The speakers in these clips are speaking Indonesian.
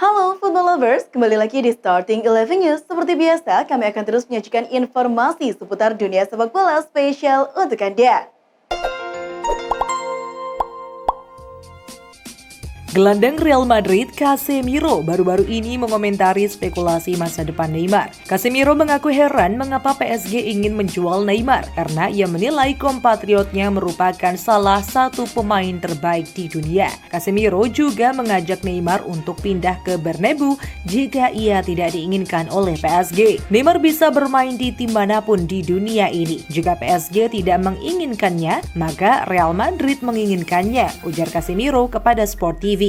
Halo football lovers, kembali lagi di Starting 11 News. Seperti biasa, kami akan terus menyajikan informasi seputar dunia sepak bola spesial untuk Anda. Gelandang Real Madrid, Casemiro, baru-baru ini mengomentari spekulasi masa depan Neymar. Casemiro mengaku heran mengapa PSG ingin menjual Neymar karena ia menilai kompatriotnya merupakan salah satu pemain terbaik di dunia. Casemiro juga mengajak Neymar untuk pindah ke Bernabeu jika ia tidak diinginkan oleh PSG. Neymar bisa bermain di tim manapun di dunia ini. Jika PSG tidak menginginkannya, maka Real Madrid menginginkannya, ujar Casemiro kepada Sport TV.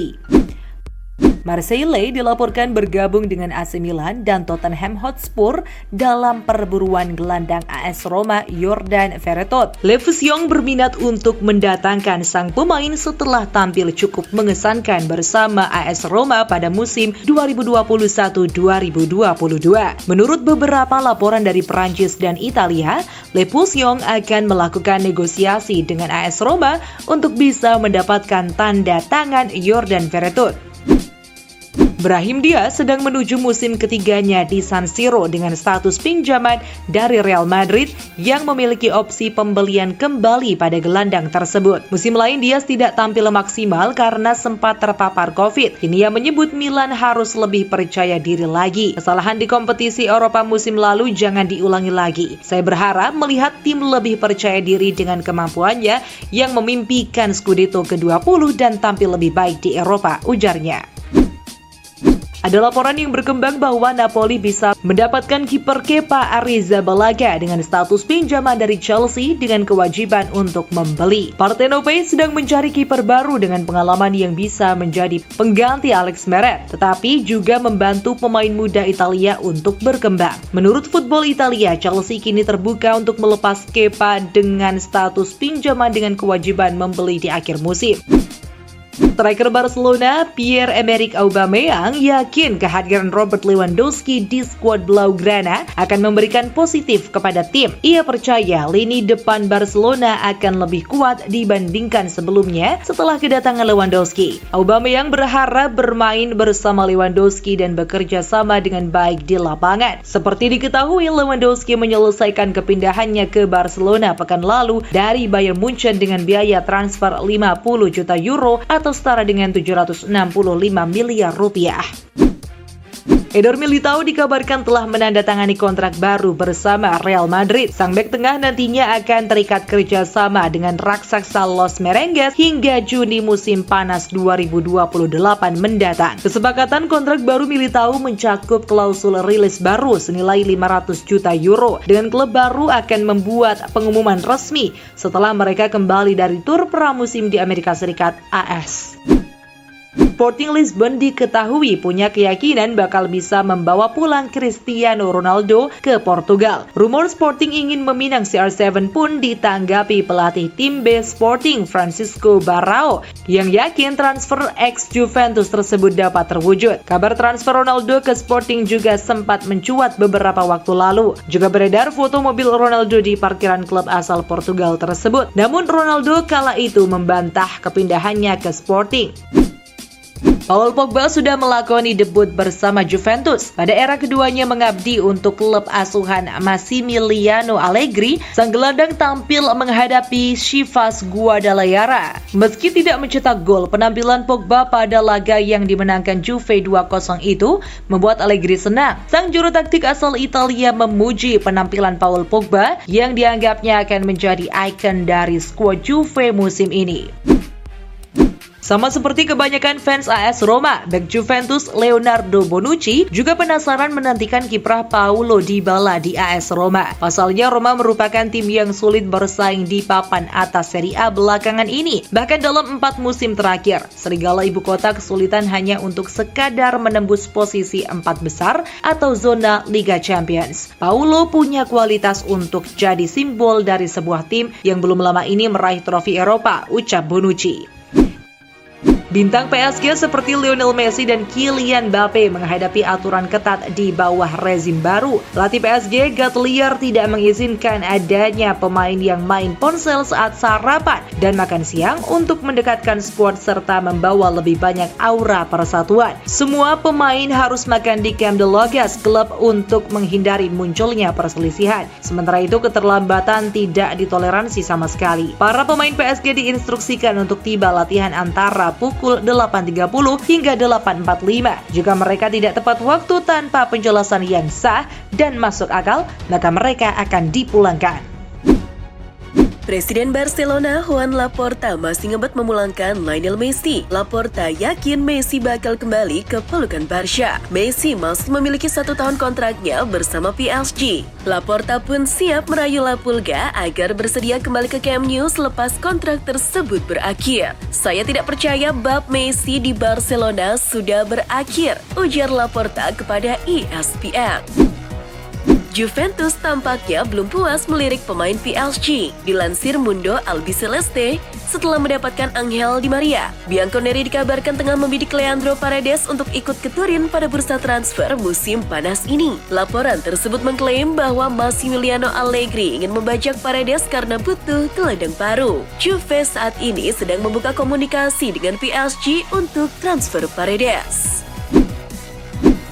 Marseille dilaporkan bergabung dengan AC Milan dan Tottenham Hotspur dalam perburuan gelandang AS Roma Jordan Verretot. Lewis Young berminat untuk mendatangkan sang pemain setelah tampil cukup mengesankan bersama AS Roma pada musim 2021-2022. Menurut beberapa laporan dari Prancis dan Italia, Lewis Young akan melakukan negosiasi dengan AS Roma untuk bisa mendapatkan tanda tangan Jordan Verretot. Brahim Diaz sedang menuju musim ketiganya di San Siro dengan status pinjaman dari Real Madrid yang memiliki opsi pembelian kembali pada gelandang tersebut. Musim lain Diaz tidak tampil maksimal karena sempat terpapar COVID. Kini ia menyebut Milan harus lebih percaya diri lagi. Kesalahan di kompetisi Eropa musim lalu jangan diulangi lagi. Saya berharap melihat tim lebih percaya diri dengan kemampuannya yang memimpikan Scudetto ke-20 dan tampil lebih baik di Eropa, ujarnya. Ada laporan yang berkembang bahwa Napoli bisa mendapatkan kiper Kepa Arrizabalaga dengan status pinjaman dari Chelsea dengan kewajiban untuk membeli. Partenope sedang mencari kiper baru dengan pengalaman yang bisa menjadi pengganti Alex Meret, tetapi juga membantu pemain muda Italia untuk berkembang. Menurut Football Italia, Chelsea kini terbuka untuk melepas Kepa dengan status pinjaman dengan kewajiban membeli di akhir musim. Striker Barcelona, Pierre-Emerick Aubameyang yakin kehadiran Robert Lewandowski di skuad Blaugrana akan memberikan positif kepada tim. Ia percaya lini depan Barcelona akan lebih kuat dibandingkan sebelumnya setelah kedatangan Lewandowski. Aubameyang berharap bermain bersama Lewandowski dan bekerja sama dengan baik di lapangan. Seperti diketahui, Lewandowski menyelesaikan kepindahannya ke Barcelona pekan lalu dari Bayern Munchen dengan biaya transfer 50 juta euro atau setara dengan 765 miliar rupiah. Eder Militao dikabarkan telah menandatangani kontrak baru bersama Real Madrid. Sang bek tengah nantinya akan terikat kerjasama dengan raksasa Los Merengues hingga Juni musim panas 2028 mendatang. Kesepakatan kontrak baru Militao mencakup klausul rilis baru senilai 500 juta euro. Dengan klub baru akan membuat pengumuman resmi setelah mereka kembali dari tur pramusim di Amerika Serikat AS. Sporting Lisbon diketahui punya keyakinan bakal bisa membawa pulang Cristiano Ronaldo ke Portugal. Rumor Sporting ingin meminang CR7 pun ditanggapi pelatih tim B Sporting Francisco Barao yang yakin transfer ex-Juventus tersebut dapat terwujud. Kabar transfer Ronaldo ke Sporting juga sempat mencuat beberapa waktu lalu. Juga beredar foto mobil Ronaldo di parkiran klub asal Portugal tersebut. Namun Ronaldo kala itu membantah kepindahannya ke Sporting. Paul Pogba sudah melakoni debut bersama Juventus. Pada era keduanya mengabdi untuk klub asuhan Massimiliano Allegri, sang gelandang tampil menghadapi Chivas Guadalajara. Meski tidak mencetak gol, penampilan Pogba pada laga yang dimenangkan Juve 2-0 itu membuat Allegri senang. Sang juru taktik asal Italia memuji penampilan Paul Pogba yang dianggapnya akan menjadi ikon dari skuad Juve musim ini. Sama seperti kebanyakan fans AS Roma, bek Juventus Leonardo Bonucci juga penasaran menantikan kiprah Paulo Dybala di AS Roma. Pasalnya Roma merupakan tim yang sulit bersaing di papan atas Serie A belakangan ini. Bahkan dalam 4 musim terakhir, Serigala Ibu Kota kesulitan hanya untuk sekadar menembus posisi 4 besar atau zona Liga Champions. Paulo punya kualitas untuk jadi simbol dari sebuah tim yang belum lama ini meraih trofi Eropa, ucap Bonucci. Bintang PSG seperti Lionel Messi dan Kylian Mbappe menghadapi aturan ketat di bawah rezim baru. Pelatih PSG Gatlier tidak mengizinkan adanya pemain yang main ponsel saat sarapan dan makan siang untuk mendekatkan sport serta membawa lebih banyak aura persatuan. Semua pemain harus makan di Camp de Logas klub untuk menghindari munculnya perselisihan. Sementara itu keterlambatan tidak ditoleransi sama sekali. Para pemain PSG diinstruksikan untuk tiba latihan antara pukul 8.30 hingga 8.45. Jika mereka tidak tepat waktu tanpa penjelasan yang sah dan masuk akal, maka mereka akan dipulangkan. Presiden Barcelona Joan Laporta masih ngebet memulangkan Lionel Messi. Laporta yakin Messi bakal kembali ke pelukan Barca. Messi masih memiliki 1 tahun kontraknya bersama PSG. Laporta pun siap merayu La Pulga agar bersedia kembali ke Camp Nou selepas kontrak tersebut berakhir. Saya tidak percaya bab Messi di Barcelona sudah berakhir, ujar Laporta kepada ESPN. Juventus tampaknya belum puas melirik pemain PSG. Dilansir Mundo Albiceleste, setelah mendapatkan Angel Di Maria, Bianconeri dikabarkan tengah membidik Leandro Paredes untuk ikut ke Turin pada bursa transfer musim panas ini. Laporan tersebut mengklaim bahwa Massimiliano Allegri ingin membajak Paredes karena butuh gelandang baru. Juve saat ini sedang membuka komunikasi dengan PSG untuk transfer Paredes.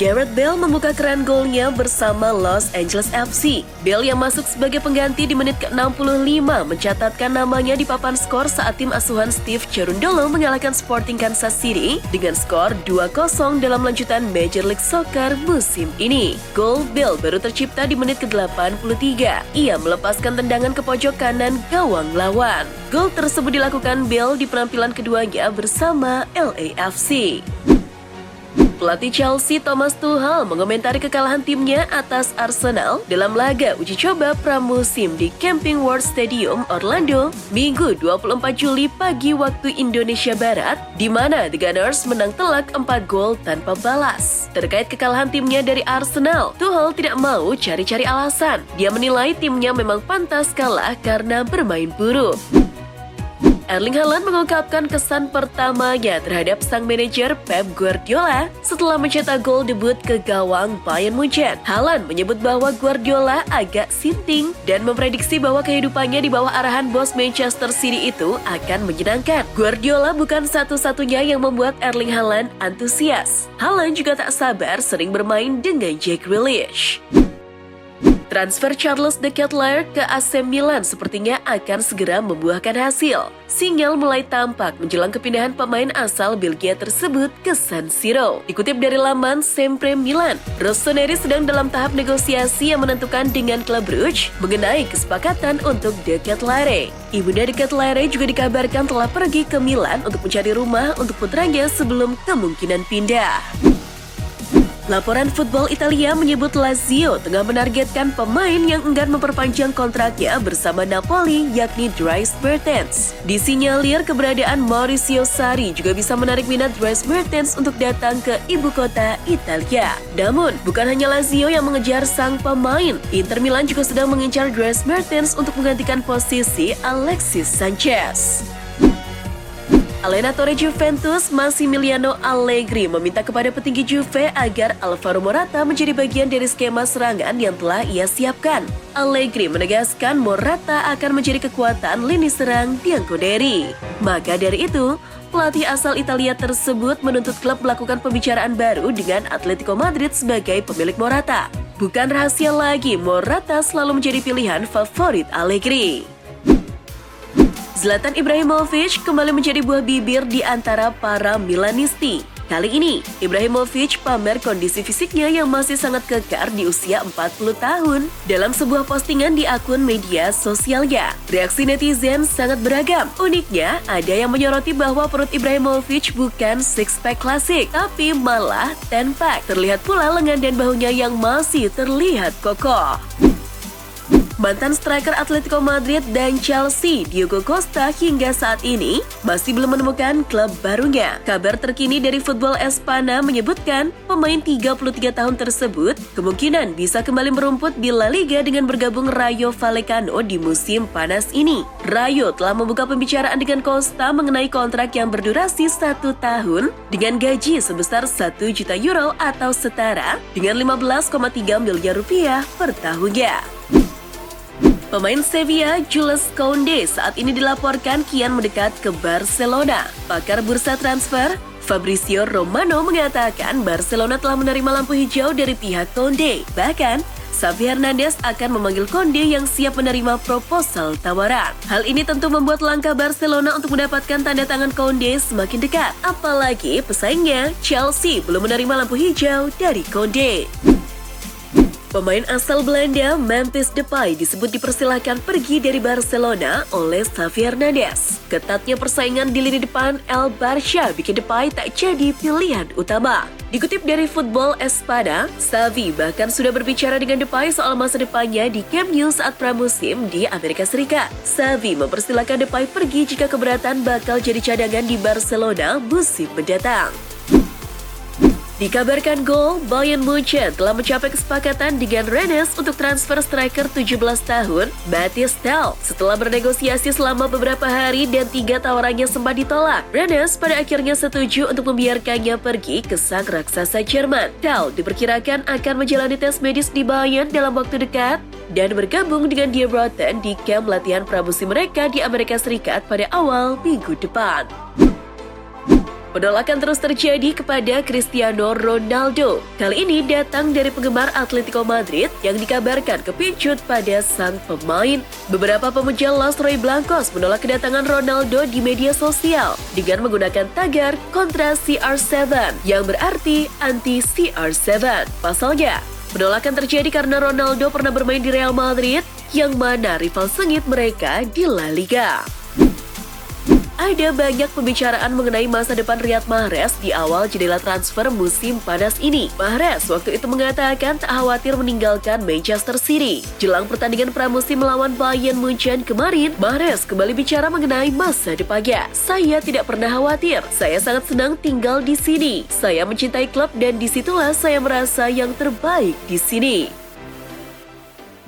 Gareth Bale membuka keran golnya bersama Los Angeles FC. Bale yang masuk sebagai pengganti di menit ke-65 mencatatkan namanya di papan skor saat tim asuhan Steve Cherundolo mengalahkan Sporting Kansas City dengan skor 2-0 dalam lanjutan Major League Soccer musim ini. Gol Bale baru tercipta di menit ke-83. Ia melepaskan tendangan ke pojok kanan gawang lawan. Gol tersebut dilakukan Bale di penampilan keduanya bersama LAFC. Pelatih Chelsea Thomas Tuchel mengomentari kekalahan timnya atas Arsenal dalam laga uji coba pramusim di Camping World Stadium, Orlando, Minggu 24 Juli pagi waktu Indonesia Barat, di mana The Gunners menang telak 4 gol tanpa balas. Terkait kekalahan timnya dari Arsenal, Tuchel tidak mau cari-cari alasan. Dia menilai timnya memang pantas kalah karena bermain buruk. Erling Haaland mengungkapkan kesan pertamanya terhadap sang manajer Pep Guardiola setelah mencetak gol debut ke gawang Bayern Munchen. Haaland menyebut bahwa Guardiola agak sinting dan memprediksi bahwa kehidupannya di bawah arahan bos Manchester City itu akan menyenangkan. Guardiola bukan satu-satunya yang membuat Erling Haaland antusias. Haaland juga tak sabar sering bermain dengan Jack Grealish. Transfer Charles de Ketelaere ke AC Milan sepertinya akan segera membuahkan hasil. Sinyal mulai tampak menjelang kepindahan pemain asal Belgia tersebut ke San Siro. Dikutip dari laman Sempre Milan, Rossoneri sedang dalam tahap negosiasi yang menentukan dengan klub Bruges mengenai kesepakatan untuk de Ketelaere. Ibunda de Ketelaere juga dikabarkan telah pergi ke Milan untuk mencari rumah untuk putranya sebelum kemungkinan pindah. Laporan Football Italia menyebut Lazio tengah menargetkan pemain yang enggan memperpanjang kontraknya bersama Napoli, yakni Dries Mertens. Disinyalir keberadaan Maurizio Sarri juga bisa menarik minat Dries Mertens untuk datang ke ibu kota Italia. Namun, bukan hanya Lazio yang mengejar sang pemain. Inter Milan juga sedang mengincar Dries Mertens untuk menggantikan posisi Alexis Sanchez. Allenatore Juventus Massimiliano Allegri meminta kepada petinggi Juve agar Alvaro Morata menjadi bagian dari skema serangan yang telah ia siapkan. Allegri menegaskan Morata akan menjadi kekuatan lini serang Bianconeri. Maka dari itu, pelatih asal Italia tersebut menuntut klub melakukan pembicaraan baru dengan Atletico Madrid sebagai pemilik Morata. Bukan rahasia lagi, Morata selalu menjadi pilihan favorit Allegri. Zlatan Ibrahimovic kembali menjadi buah bibir di antara para Milanisti. Kali ini, Ibrahimovic pamer kondisi fisiknya yang masih sangat kekar di usia 40 tahun. Dalam sebuah postingan di akun media sosialnya, reaksi netizen sangat beragam. Uniknya, ada yang menyoroti bahwa perut Ibrahimovic bukan six-pack klasik, tapi malah 10-pack. Terlihat pula lengan dan bahunya yang masih terlihat kokoh. Mantan striker Atletico Madrid dan Chelsea, Diego Costa, hingga saat ini masih belum menemukan klub barunya. Kabar terkini dari Football Espana menyebutkan pemain 33 tahun tersebut kemungkinan bisa kembali merumput di La Liga dengan bergabung Rayo Vallecano di musim panas ini. Rayo telah membuka pembicaraan dengan Costa mengenai kontrak yang berdurasi 1 tahun dengan gaji sebesar 1 juta euro atau setara dengan 15,3 miliar rupiah per tahunnya. Pemain Sevilla, Jules Koundé, saat ini dilaporkan kian mendekat ke Barcelona. Pakar bursa transfer, Fabrizio Romano, mengatakan Barcelona telah menerima lampu hijau dari pihak Koundé. Bahkan, Xavi Hernandez akan memanggil Koundé yang siap menerima proposal tawaran. Hal ini tentu membuat langkah Barcelona untuk mendapatkan tanda tangan Koundé semakin dekat. Apalagi pesaingnya, Chelsea, belum menerima lampu hijau dari Koundé. Pemain asal Belanda, Memphis Depay, disebut dipersilahkan pergi dari Barcelona oleh Xavi Hernandez. Ketatnya persaingan di lini depan El Barça bikin Depay tak jadi pilihan utama. Dikutip dari Football Espada, Xavi bahkan sudah berbicara dengan Depay soal masa depannya di Camp Nou saat pramusim di Amerika Serikat. Xavi mempersilahkan Depay pergi jika keberatan bakal jadi cadangan di Barcelona musim mendatang. Dikabarkan Bayern Munchen telah mencapai kesepakatan dengan Rennes untuk transfer striker 17 tahun Mathis Tel. Setelah bernegosiasi selama beberapa hari dan 3 tawarannya sempat ditolak, Rennes pada akhirnya setuju untuk membiarkannya pergi ke sang raksasa Jerman. Tel diperkirakan akan menjalani tes medis di Bayern dalam waktu dekat dan bergabung dengan Die Rotten di kamp latihan pramusim mereka di Amerika Serikat pada awal minggu depan. Penolakan terus terjadi kepada Cristiano Ronaldo. Kali ini datang dari penggemar Atletico Madrid yang dikabarkan kepincut pada sang pemain. Beberapa pemuja Los Roy Blancos menolak kedatangan Ronaldo di media sosial dengan menggunakan tagar kontra CR7 yang berarti anti CR7. Pasalnya, penolakan terjadi karena Ronaldo pernah bermain di Real Madrid yang mana rival sengit mereka di La Liga. Ada banyak pembicaraan mengenai masa depan Riyad Mahrez di awal jendela transfer musim panas ini. Mahrez waktu itu mengatakan tak khawatir meninggalkan Manchester City. Jelang pertandingan pramusim melawan Bayern Munchen kemarin, Mahrez kembali bicara mengenai masa depannya. Saya tidak pernah khawatir, saya sangat senang tinggal di sini. Saya mencintai klub dan disitulah saya merasa yang terbaik di sini.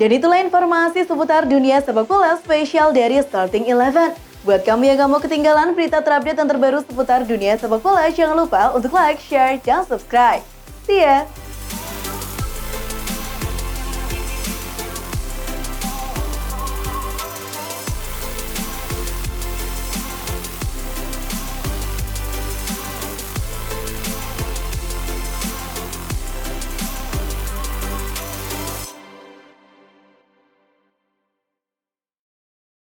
Dan itulah informasi seputar dunia sepak bola spesial dari Starting 11. Buat kamu yang gak mau ketinggalan berita terupdate dan terbaru seputar dunia sepak bola, jangan lupa untuk like, share, dan subscribe. See ya!